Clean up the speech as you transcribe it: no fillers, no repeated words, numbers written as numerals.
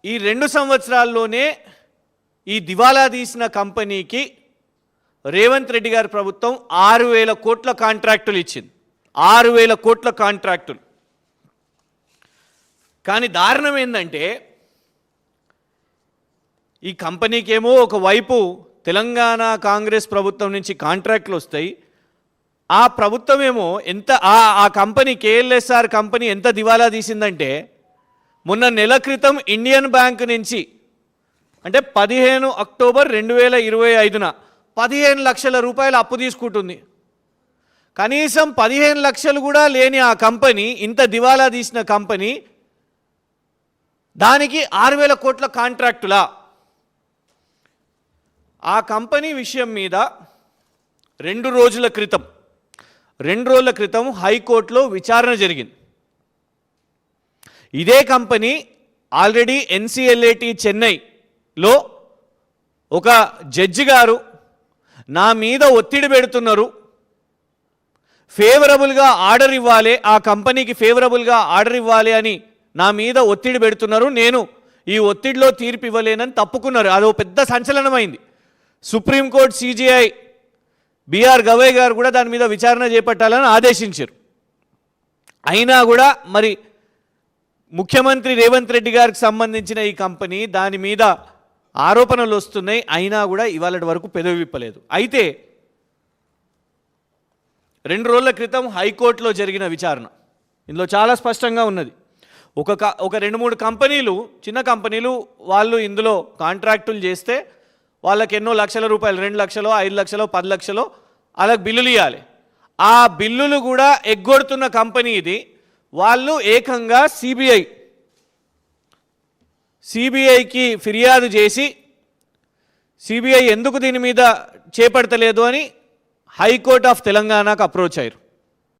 ఈ 2 సంవత్సరాల్లోనే ఈ దివాలా తీసిన కంపెనీకి రేవంత్ రెడ్డి గారి ప్రభుత్వం 6,000 కోట్ల కాంట్రాక్టులు ఇచ్చింది. 6,000 కోట్ల కాంట్రాక్టులు. కానీ దారుణం ఏంటంటే ఈ కంపెనీకి ఏమో ఒకవైపు తెలంగాణ కాంగ్రెస్ ప్రభుత్వం నుంచి కాంట్రాక్టులు వస్తాయి. ఆ ప్రభుత్వం ఏమో ఆ కంపెనీ కేఎల్ఎస్ఆర్ కంపెనీ ఎంత దివాలా తీసిందంటే మొన్న నెల క్రితం ఇండియన్ బ్యాంక్ నుంచి అంటే 15 అక్టోబర్ 2025న 15 లక్షల రూపాయలు అప్పు తీసుకుంటుంది. కనీసం 15 లక్షలు కూడా లేని ఆ కంపెనీ, ఇంత దివాలా తీసిన కంపెనీ, దానికి 6,000 కోట్ల కాంట్రాక్టులా? ఆ కంపెనీ విషయం మీద 2 రోజుల క్రితం హైకోర్టులో విచారణ జరిగింది. ఇదే కంపెనీ ఆల్రెడీ ఎన్సిఎల్ఏటి చెన్నైలో ఒక జడ్జి గారు నా మీద ఒత్తిడి పెడుతున్నారు, ఫేవరబుల్గా ఆర్డర్ ఇవ్వాలి, ఆ కంపెనీకి ఫేవరబుల్గా ఆర్డర్ ఇవ్వాలి అని నా మీద ఒత్తిడి పెడుతున్నారు, నేను ఈ ఒత్తిడిలో తీర్పు ఇవ్వలేనని తప్పుకున్నారు. అదో పెద్ద సంచలనమైంది. సుప్రీంకోర్టు సిజేఐ బిఆర్ గవై గారు కూడా దాని మీద విచారణ చేపట్టాలని ఆదేశించారు. అయినా కూడా మరి ముఖ్యమంత్రి రేవంత్ రెడ్డి గారికి సంబంధించిన ఈ కంపెనీ దాని మీద ఆరోపణలు వస్తున్నాయి, అయినా కూడా ఇవాళటి వరకు పెదవి విప్పలేదు. అయితే 2 రోజుల క్రితం హైకోర్టులో జరిగిన విచారణ ఇందులో చాలా స్పష్టంగా ఉన్నది. ఒక 2-3 కంపెనీలు, చిన్న కంపెనీలు, వాళ్ళు ఇందులో కాంట్రాక్టులు చేస్తే వాళ్ళకి ఎన్నో లక్షల రూపాయలు, 2 లక్షలు, 5 లక్షలు, 10 లక్షలు వాళ్ళకి బిల్లులు ఇవ్వాలి. ఆ బిల్లులు కూడా ఎగ్గొడుతున్న కంపెనీ ఇది. వాళ్ళు ఏకంగా సిబిఐకి ఫిర్యాదు చేసి సిబిఐ ఎందుకు దీని మీద చేపడతలేదు అని హైకోర్ట్ ఆఫ్ తెలంగాణకు అప్రోచ్ అయ్యారు.